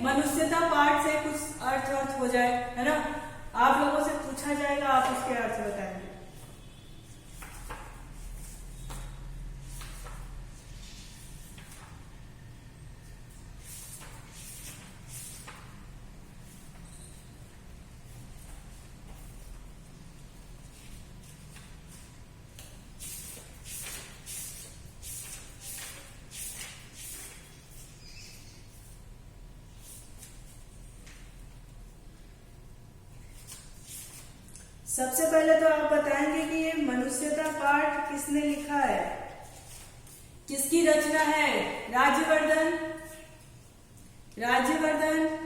मनुष्यता पाठ से कुछ अर्थ हो जाए, है ना। आप लोगों से पूछा जाएगा, आप उसके अर्थ बताएंगे। सबसे पहले तो आप बताएंगे कि ये मनुष्यता पाठ किसने लिखा है, किसकी रचना है। राज्यवर्धन, राज्यवर्धन,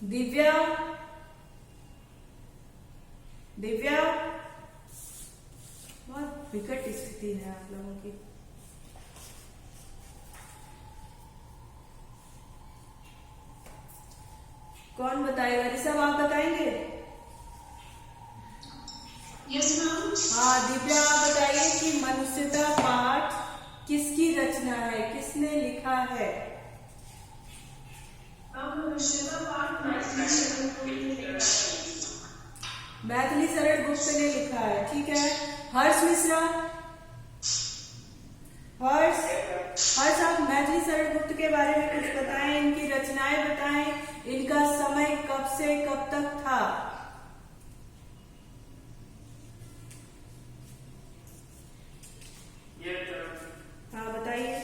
दिव्या, दिव्या, बहुत विकट स्थिति है आप लोगों की। कौन बताएगा? ऋषभ आप बताएंगे? Yes ma'am. हाँ दिव्या आप बताइए कि मनुष्यता पाठ किसकी रचना है, किसने लिखा है। मनुष्यता पाठ मैथिली शरण गुप्त ने लिखा है, ठीक है। हर्ष मिश्रा, हर्ष आप मैथिली शरण गुप्त के बारे में कुछ बताएं, इनकी रचनाएं बताएं, इनका समय कब से कब तक था। हाँ बताइए।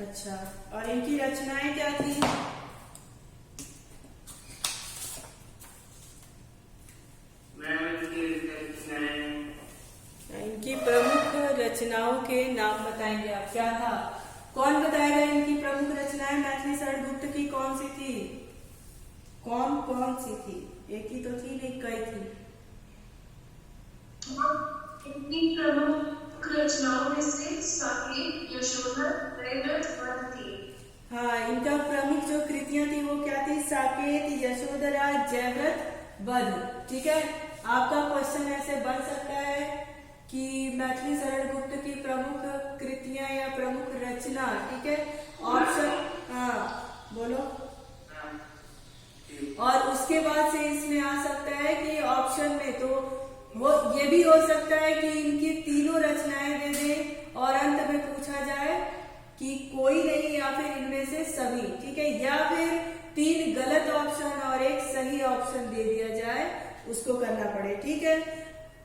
अच्छा, और इनकी रचनाएं क्या थी? इनकी प्रमुख रचनाओं के नाम बताएंगे आप, क्या था? कौन बताएगा इनकी प्रमुख रचनाएं? मैथिली शरण गुप्त की कौन सी थी? कौन कौन सी थी? एक ही तो थी नहीं, कई थी। इनकी प्रमुख रचनाओं में से साकेत, यशोधर, जयव्रत, वध थी। हाँ, इनका प्रमुख जो कृतियां थी वो क्या थी? साकेत, यशोधरा, जयव्रत, वध। ठीक है, आपका क्वेश्चन ऐसे बन सकता है कि मैथिली शरण गुप्त की प्रमुख कृतियां या प्रमुख रचना, ठीक है। ऑप्शन, हाँ बोलो। और उसके बाद से इसमें आ सकता है कि ऑप्शन में तो वो ये भी हो सकता है कि इनकी तीनों रचनाएं दे दें और अंत में पूछा जाए कि कोई नहीं या फिर इनमें से सभी, ठीक है। या फिर 3 गलत ऑप्शन और एक सही ऑप्शन दे दिया जाए, उसको करना पड़े, ठीक है।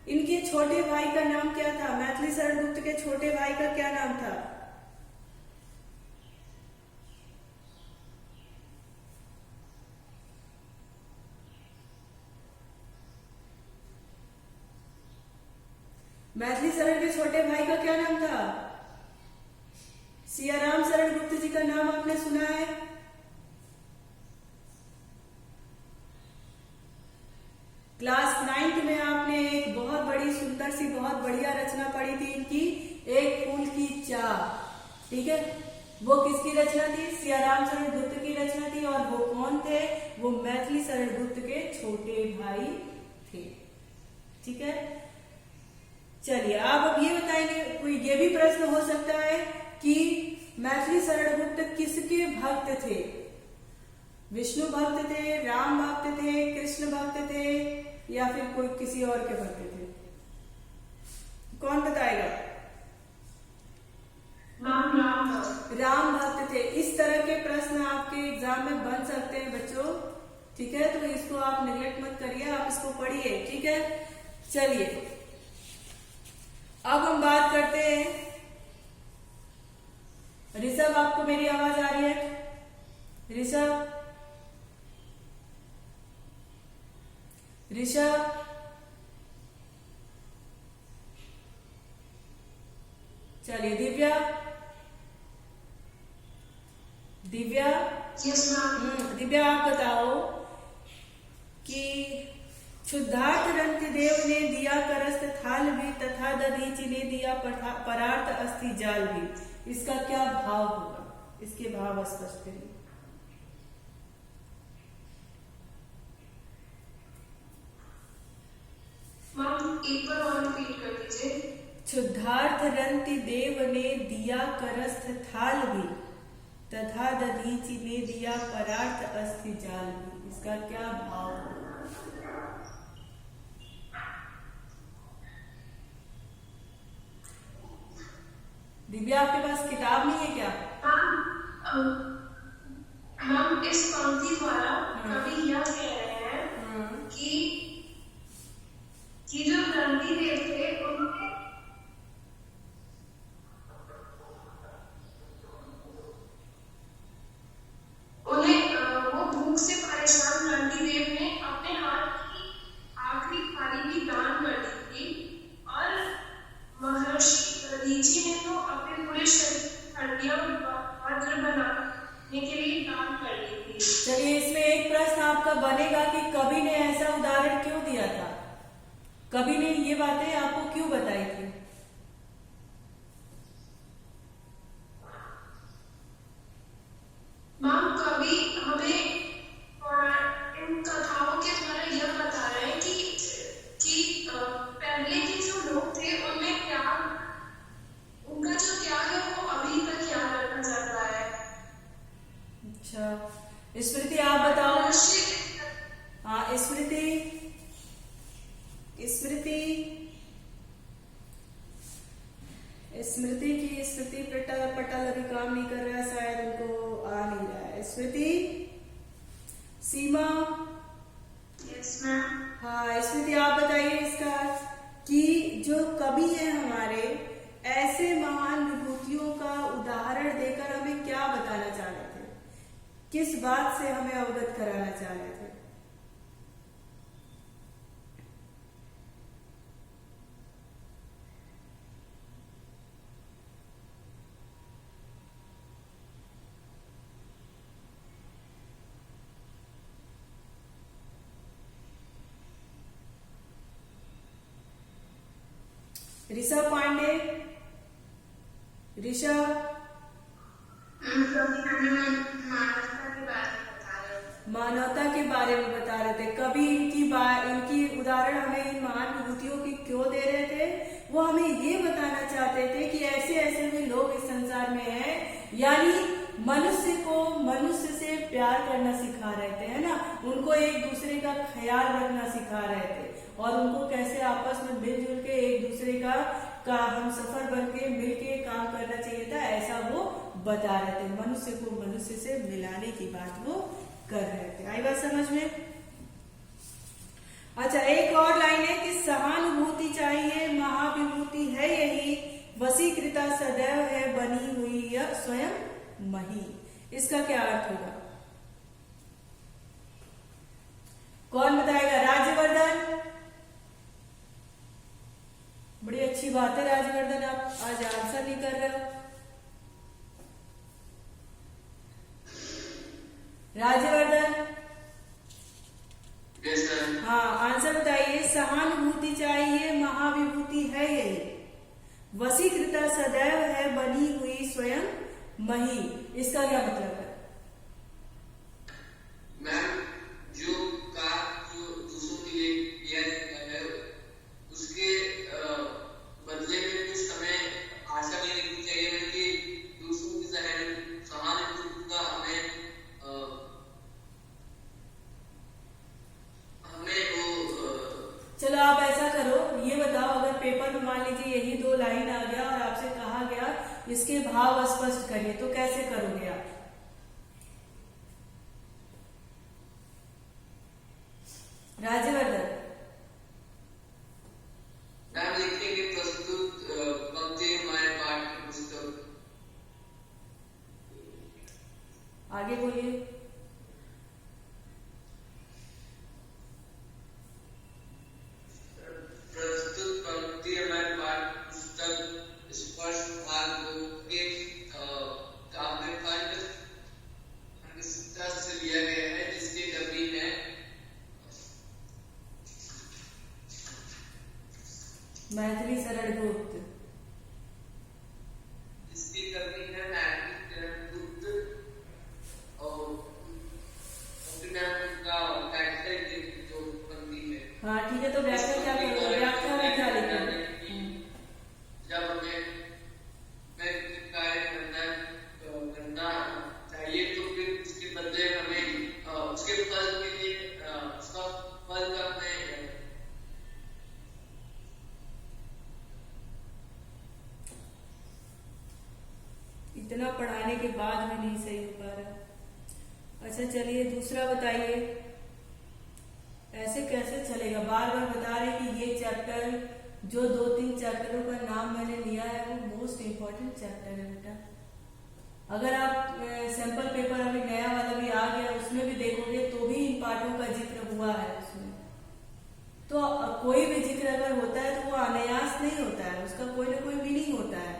इनके छोटे भाई का नाम क्या था? मैथिली शरण गुप्त के छोटे भाई का क्या नाम था? मैथिली शरण के छोटे भाई का क्या नाम था? सियाराम शरण गुप्त जी का नाम आपने सुना है? क्लास 9th में आपने एक बहुत बड़ी सुंदर सी बहुत बढ़िया रचना पढ़ी थी इनकी, एक फूल की चाह, ठीक है। वो किसकी रचना थी? सियाराम शरण गुप्त की रचना थी। और वो कौन थे? वो मैथिली शरण गुप्त के छोटे भाई थे, ठीक है। चलिए आप अब ये बताएंगे, कोई ये भी प्रश्न हो सकता है कि मैथिली शरण गुप्त किसके भक्त थे? विष्णु भक्त थे, राम भक्त थे, कृष्ण भक्त थे, या फिर कोई किसी और के भक्त थे? कौन बताएगा? राम भक्त थे। इस तरह के प्रश्न आपके एग्जाम में बन सकते हैं बच्चों, ठीक है। तो इसको आप नेग्लेक्ट मत करिए, आप इसको पढ़िए, ठीक है। चलिए अब हम बात करते हैं। ऋषभ आपको मेरी आवाज आ रही है? ऋषभ, ऋषभ, चलिए दिव्या, दिव्या, यस मैम। दिव्या आप बताओ कि क्षुद्धार्थ रंतिदेव ने दिया करस्त थाल भी तथा दधीचि ने दिया परार्थ अस्थि जाल भी। इसका क्या भाव होगा? इसके भाव स्पष्ट करिए। मैम एक बार और रिपीट कर दीजिए। क्षुद्धार्थ रंतिदेव ने दिया करस्त थाल भी तथा दधीचि ने दिया परार्थ अस्थि जाल भी। इसका क्या भाव होगा? दिव्या आपके पास किताब नहीं है क्या? मैम इस पंक्ति द्वारा कवि यह कह रहे हैं कि जो रंतिदेव थे उन्हें वो भूख से परेशान रंतिदेव ने अपने हाथ की आखिरी थाली भी दान कर दी थी और महर्षि दधीचि ने तो अपने पूरे शरीर हड्डियां वज्र बनाने के लिए दान कर दी थी। चलिए इसमें एक प्रश्न आपका बनेगा कि कवि ने ऐसा उदाहरण क्यों दिया था? कवि ने ये बातें आपको क्यों बताई थी? मैम कवि हमें इन कथाओं के द्वारा यह बता रहे हैं कि पहले के जो लोग थे उनमें त्याग, उनका जो त्याग है वो अभी तक याद रखा जाता है। अच्छा स्मृति आप बताओ। हाँ स्मृति की स्मृति पटल अभी काम नहीं कर रहा है, शायद उनको आ नहीं रहा है। स्मृति, सीमा। Yes ma'am. हाँ स्मृति आप बताइए इसका कि जो कवि है हमारे ऐसे महान विभूतियों का उदाहरण देकर हमें क्या बताना चाह रहे थे? किस बात से हमें अवगत कराना चाह रहे थे? ऋषभ पांडे, ऋषभ। मानवता के बारे में बता रहे थे। कभी इनकी उदाहरण हमें इन महान विभूतियों की क्यों दे रहे थे? वो हमें ये बताना चाहते थे कि ऐसे ऐसे भी लोग इस संसार में हैं, यानी मनुष्य को मनुष्य से प्यार करना सिखा रहे थे, है ना। उनको एक दूसरे का ख्याल रखना सिखा रहे थे और उनको कैसे आपस में मिलजुल के एक दूसरे का हम सफर बन के मिल के काम करना चाहिए था, ऐसा वो बता रहे थे। मनुष्य को मनुष्य से मिलाने की बात वो कर रहे थे। आई बात समझ में? अच्छा एक और लाइन है कि सहानुभूति चाहिए महाविभूति है यही, वशीकृता सदैव है बनी हुई यह स्वयं मही। इसका क्या अर्थ होगा? कौन बताएगा? राज्यवर्धन। बड़ी अच्छी बात है राज्यवर्धन, आप आज आंसर नहीं कर रहे हो। राज्यवर्धन हाँ आंसर बताइए। सहानुभूति चाहिए महाविभूति है यही, वशीकृता सदैव है बनी हुई स्वयं मही। इसका क्या मतलब है? मैम जो दूसरों के लिए किया है उसके बदले में कुछ हमें आशा नहीं रखनी चाहिए, बल्कि दूसरों की सहानुभूति का हमें चलो आप ऐसा करो, ये बताओ अगर पेपर में मान लीजिए यही दो लाइन आ गया और आपसे कहा गया इसके भाव स्पष्ट करिए, तो कैसे करोगे आप? राज्यवर्धन मैम लिखेंगे प्रस्तुत पंक्ति हमारे पाठ पुस्तक। आगे बोलिए। प्रस्तुत पंक्ति हमारे पाठ पुस्तक स्पर्श भाग 2 के खंड इतना पढ़ाने के बाद में नहीं सही हो पा रहा। अच्छा चलिए दूसरा बताइए, ऐसे कैसे चलेगा? बार बार बता रहे कि ये चैप्टर, जो 2-3 चैप्टरों का नाम मैंने लिया है वो मोस्ट इम्पोर्टेंट चैप्टर है बेटा। अगर आप सैंपल पेपर अभी नया वाला भी आ गया उसमें भी देखोगे तो भी इन पाठों का जिक्र हुआ है उसमें। तो कोई भी जिक्र अगर होता है तो वो अनायास नहीं होता है, उसका कोई ना कोई मीनिंग होता है।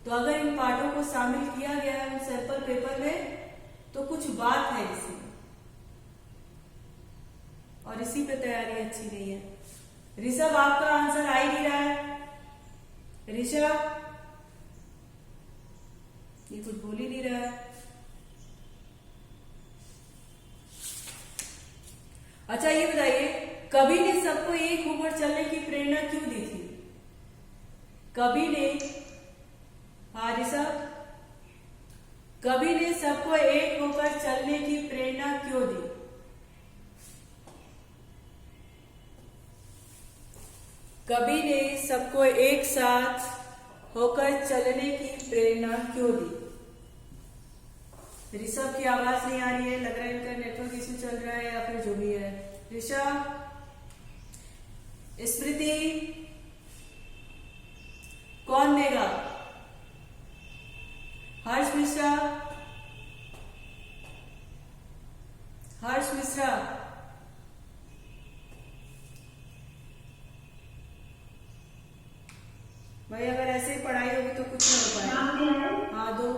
तो अगर इन पाठों को शामिल किया गया है उन सैंपल पेपर में तो कुछ बात है इसमें, और इसी पे तैयारी अच्छी नहीं है। ऋषभ आपका आंसर आ ही नहीं रहा है। ऋषभ ये कुछ बोल ही नहीं रहा है। अच्छा ये बताइए, कवि ने सबको एक होकर चलने की प्रेरणा क्यों दी थी? कवि ने, हाँ ऋषभ, कवि ने सबको एक होकर चलने की प्रेरणा क्यों दी? कवि ने सबको एक साथ होकर चलने की प्रेरणा क्यों दी? ऋषभ की आवाज नहीं आ रही है, लग रहा है इनका नेटवर्क इशू चल रहा है या फिर जो भी है। ऋषभ, स्मृति, कौन देगा? हर्ष मिश्रा, हर्ष मिश्रा, भाई अगर ऐसे ही पढ़ाई होगी तो कुछ नहीं हो पाएगा। हाँ दो।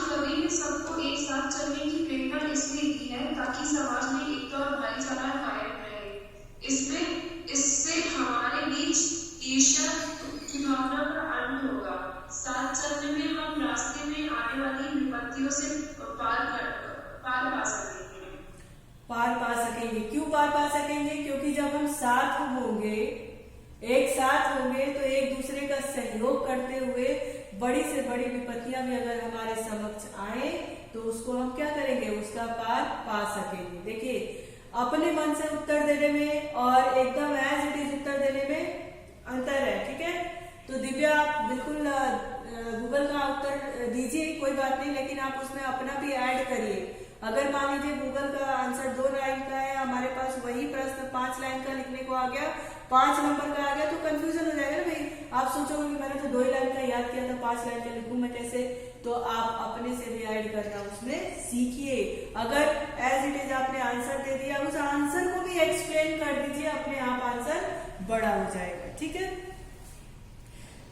कवि ने सबको एक साथ चलने की प्रेरणा इसलिए दी है ताकि समाज में एकता और भाईचारा कायम रहे। इससे हमारे बीच ईर्ष्या की भावना का अंत होगा। साथ चलने में हम रास्ते में आने वाली विपत्तियों से पार पा सकेंगे। क्यों पार पा सकेंगे? क्योंकि जब हम साथ होंगे, एक साथ होंगे तो एक दूसरे का सहयोग करते हुए बड़ी से बड़ी विपत्तियां भी अगर हमारे समक्ष आए तो उसको हम क्या करेंगे? उसका पार पा सकेंगे। देखिए अपने मन से उत्तर देने में और एकदम एज इट इज उत्तर देने में अंतर है, ठीक है? तो दिव्या आप बिल्कुल गूगल का उत्तर दीजिए, कोई बात नहीं, लेकिन आप उसमें अपना भी ऐड करिए। अगर मान लीजिए गूगल का आंसर 2 लाइन का है, हमारे पास वही प्रश्न 5 लाइन का लिखने को आ गया, 5 नंबर का आ गया, तो कंफ्यूजन हो जाएगा ना भाई। आप सोचोगे कि मैंने तो 2 लाइन का याद किया था, 5 लाइन का लिखूं मैं कैसे? तो आप अपने से भी ऐड करना उसमें सीखिए। अगर एज इट इज आपने आंसर दे दिया, उस आंसर को भी एक्सप्लेन कर दीजिए, अपने आप आंसर बड़ा हो जाएगा, ठीक है?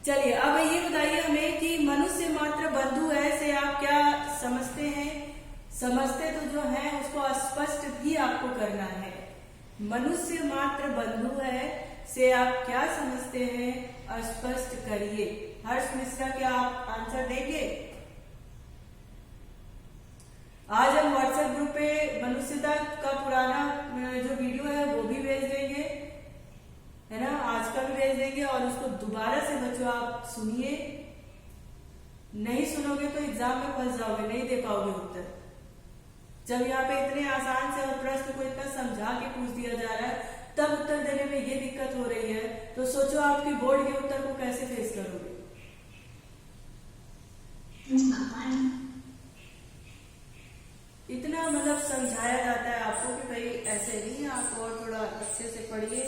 चलिए अब ये बताइए हमें कि मनुष्य मात्र बंधु है से आप क्या समझते हैं? समझते तो जो है उसको स्पष्ट भी आपको करना है। मनुष्य मात्र बंधु है से आप क्या समझते हैं? स्पष्ट करिए। हर्ष मिश्रा क्या आप आंसर देंगे? आज हम व्हाट्सएप ग्रुप पे मनुष्यता का पुराना जो वीडियो है वो भी भेज देंगे, है ना? आज का भी भेज देंगे और उसको दोबारा से बच्चों आप सुनिए। नहीं सुनोगे तो एग्जाम में फंस जाओगे, नहीं दे पाओगे उत्तर। जब यहाँ पे इतने आसान से और प्रश्न को इतना समझा के पूछ दिया जा रहा है तब उत्तर देने में ये दिक्कत हो रही है, तो सोचो आपकी बोर्ड के उत्तर को कैसे फेस करोगे? इतना मतलब समझाया जाता है आपको कि भाई ऐसे नहीं, आप और थोड़ा अच्छे से पढ़िए,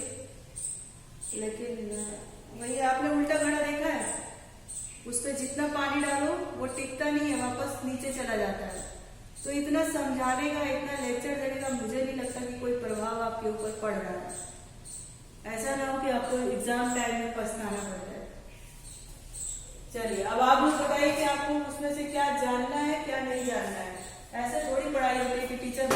लेकिन वही आपने उल्टा घड़ा देखा है, उस पर जितना पानी डालो वो टिकता नहीं है, वापस नीचे चला जाता है। तो इतना समझाने का, इतना लेक्चर देने का मुझे नहीं लगता कि कोई प्रभाव आपके ऊपर पड़ रहा है। ऐसा ना हो कि आपको एग्जाम टाइम में पछताना पड़ जाए। चलिए अब आप मुझे बताइए कि आपको उसमें से क्या जानना है क्या नहीं जानना है। ऐसे थोड़ी पढ़ाई होती है कि टीचर